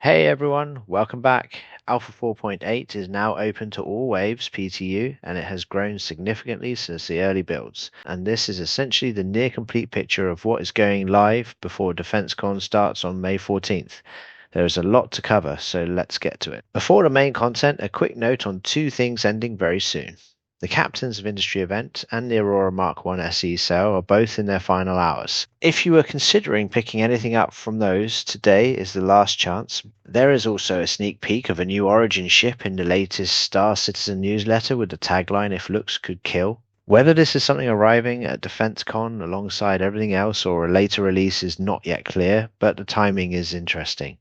Hey everyone, welcome back. Alpha 4.8 is now open to All Waves PTU and it has grown significantly since the early builds. And this is essentially the near complete picture of what is going live before DefenseCon starts on May 14th. There is a lot to cover, so let's get to it. Before the main content, a quick note on two things ending very soon. The Captains of Industry event and the Aurora Mark 1 SE sale are both in their final hours. If you were considering picking anything up from those, today is the last chance. There is also a sneak peek of a new Origin ship in the latest Star Citizen newsletter with the tagline "If looks could kill." Whether this is something arriving at DefenseCon alongside everything else or a later release is not yet clear, but the timing is interesting.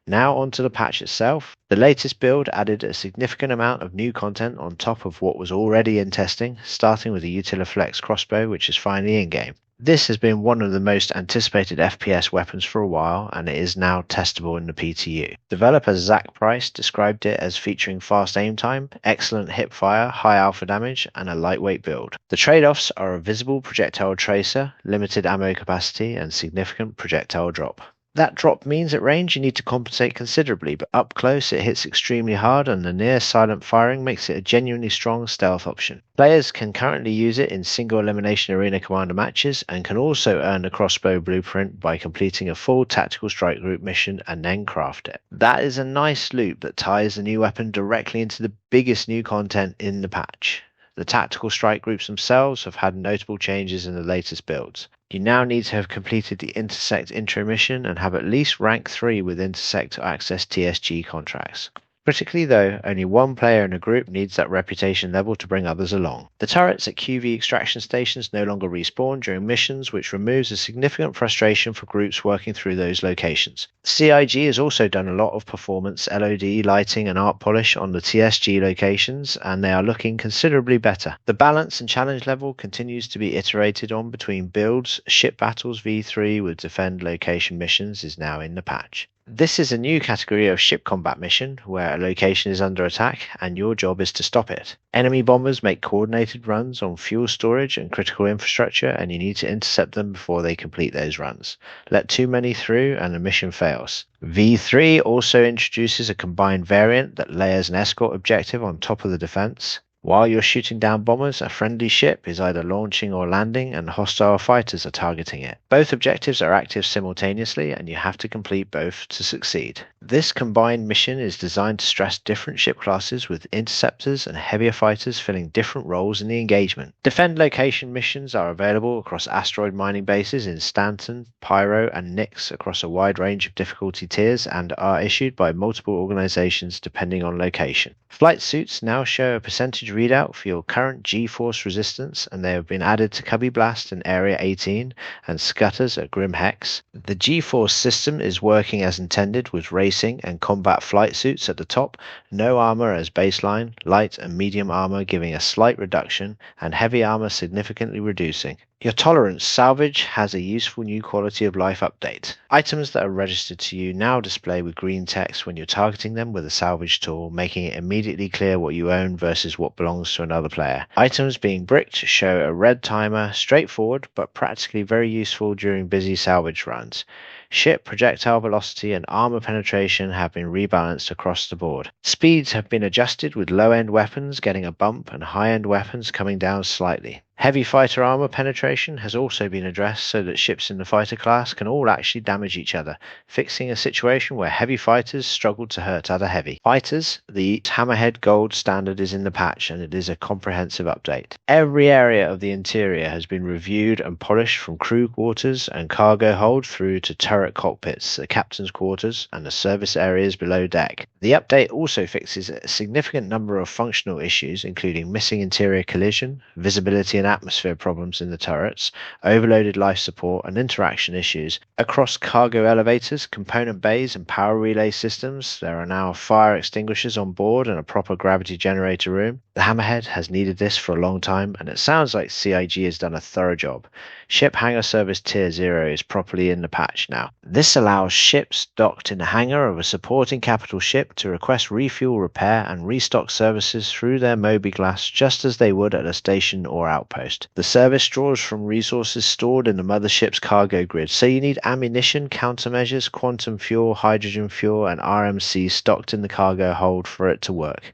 Now onto the patch itself. The latest build added a significant amount of new content on top of what was already in testing, starting with the Utiliflex Crossbow, which is finally in-game. This has been one of the most anticipated FPS weapons for a while, and it is now testable in the PTU. Developer Zach Price described it as featuring fast aim time, excellent hip fire, high alpha damage, and a lightweight build. The trade-offs are a visible projectile tracer, limited ammo capacity, and significant projectile drop. That drop means at range you need to compensate considerably, but up close it hits extremely hard and the near silent firing makes it a genuinely strong stealth option. Players can currently use it in single elimination arena commander matches and can also earn the crossbow blueprint by completing a full tactical strike group mission and then craft it. That is a nice loop that ties the new weapon directly into the biggest new content in the patch. The tactical strike groups themselves have had notable changes in the latest builds. You now need to have completed the Intersect intro mission and have at least rank 3 with Intersect to access TSG contracts. Critically though, only one player in a group needs that reputation level to bring others along. The turrets at QV extraction stations no longer respawn during missions, which removes a significant frustration for groups working through those locations. CIG has also done a lot of performance, LOD, lighting and art polish on the TSG locations, and they are looking considerably better. The balance and challenge level continues to be iterated on between builds. Ship battles V3 with defend location missions is now in the patch. This is a new category of ship combat mission where a location is under attack and your job is to stop it. Enemy bombers make coordinated runs on fuel storage and critical infrastructure and you need to intercept them before they complete those runs. Let too many through and the mission fails. V3 also introduces a combined variant that layers an escort objective on top of the defense. While you're shooting down bombers, a friendly ship is either launching or landing and hostile fighters are targeting it. Both objectives are active simultaneously and you have to complete both to succeed. This combined mission is designed to stress different ship classes with interceptors and heavier fighters filling different roles in the engagement. Defend location missions are available across asteroid mining bases in Stanton, Pyro and Nyx across a wide range of difficulty tiers and are issued by multiple organizations depending on location. Flight suits now show a percentage readout for your current G-force resistance and they have been added to Cubby Blast in Area 18 and Scutters at Grim Hex. The G-force system is working as intended with racing and combat flight suits at the top, no armor as baseline, light and medium armor giving a slight reduction and heavy armor significantly reducing. Your tolerance Salvage has a useful new quality of life update. Items that are registered to you now display with green text when you're targeting them with a salvage tool, making it immediately clear what you own versus what belongs to another player. Items being bricked show a red timer, straightforward but practically very useful during busy salvage runs. Ship projectile velocity and armor penetration have been rebalanced across the board. Speeds have been adjusted with low-end weapons getting a bump and high-end weapons coming down slightly. Heavy fighter armor penetration has also been addressed so that ships in the fighter class can all actually damage each other, fixing a situation where heavy fighters struggle to hurt other heavy. Fighters, the Hammerhead Gold standard is in the patch and it is a comprehensive update. Every area of the interior has been reviewed and polished from crew quarters and cargo hold through to turret cockpits, the captain's quarters and the service areas below deck. The update also fixes a significant number of functional issues including missing interior collision, visibility and atmosphere problems in the turrets, overloaded life support and interaction issues. Across cargo elevators, component bays and power relay systems, there are now fire extinguishers on board and a proper gravity generator room. The Hammerhead has needed this for a long time and it sounds like CIG has done a thorough job. Ship Hangar Service Tier 0 is properly in the patch now. This allows ships docked in the hangar of a supporting capital ship to request refuel, repair and restock services through their Moby Glass just as they would at a station or outpost. post. The service draws from resources stored in the Mothership's cargo grid, so you need ammunition, countermeasures, quantum fuel, hydrogen fuel, and RMC stocked in the cargo hold for it to work.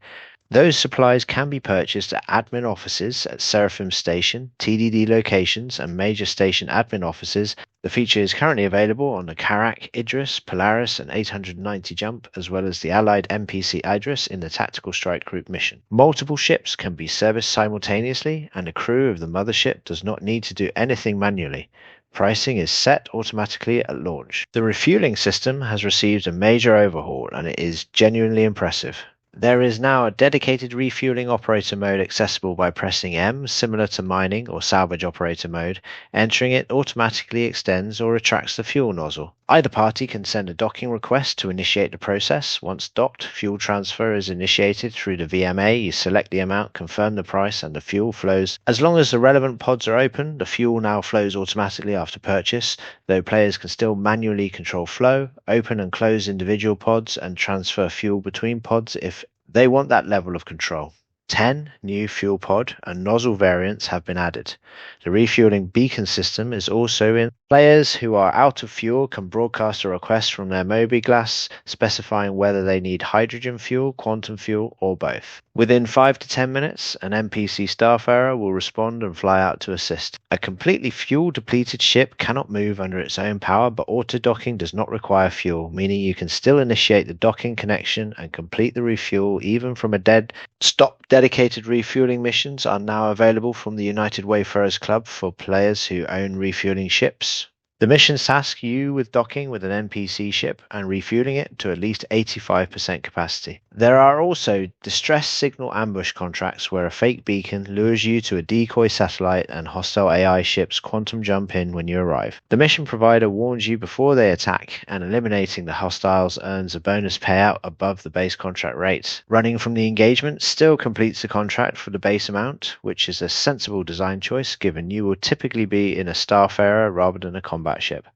Those supplies can be purchased at admin offices at Seraphim Station, TDD locations, and major station admin offices. The feature is currently available on the Karak, Idris, Polaris, and 890 Jump, as well as the allied NPC Idris in the Tactical Strike Group mission. Multiple ships can be serviced simultaneously, and the crew of the Mothership does not need to do anything manually. Pricing is set automatically at launch. The refueling system has received a major overhaul, and it is genuinely impressive. There is now a dedicated refueling operator mode accessible by pressing M, similar to mining or salvage operator mode. Entering it automatically extends or retracts the fuel nozzle. Either party can send a docking request to initiate the process. Once docked, fuel transfer is initiated through the VMA. You select the amount, confirm the price, and the fuel flows. As long as the relevant pods are open, the fuel now flows automatically after purchase, though players can still manually control flow, open and close individual pods, and transfer fuel between pods if they want that level of control. 10 new fuel pod and nozzle variants have been added. The refueling beacon system is also in. Players who are out of fuel can broadcast a request from their mobiGlas specifying whether they need hydrogen fuel, quantum fuel, or both. Within 5 to 10 minutes, an NPC starfarer will respond and fly out to assist. A completely fuel-depleted ship cannot move under its own power, but auto-docking does not require fuel, meaning you can still initiate the docking connection and complete the refuel even from a dead stop. Dedicated refueling missions are now available from the United Wayfarers Club for players who own refueling ships. The missions task you with docking with an NPC ship and refueling it to at least 85% capacity. There are also distress signal ambush contracts where a fake beacon lures you to a decoy satellite and hostile AI ships quantum jump in when you arrive. The mission provider warns you before they attack, and eliminating the hostiles earns a bonus payout above the base contract rate. Running from the engagement still completes the contract for the base amount, which is a sensible design choice given you will typically be in a starfarer rather than a combat ship.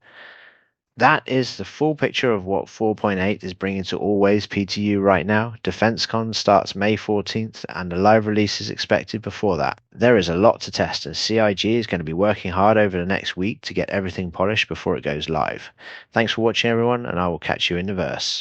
That is the full picture of what 4.8 is bringing to All Waves PTU right now. DefenseCon starts May 14th and the live release is expected before that. There is a lot to test and CIG is going to be working hard over the next week to get everything polished before it goes live. Thanks for watching everyone, and I will catch you in the verse.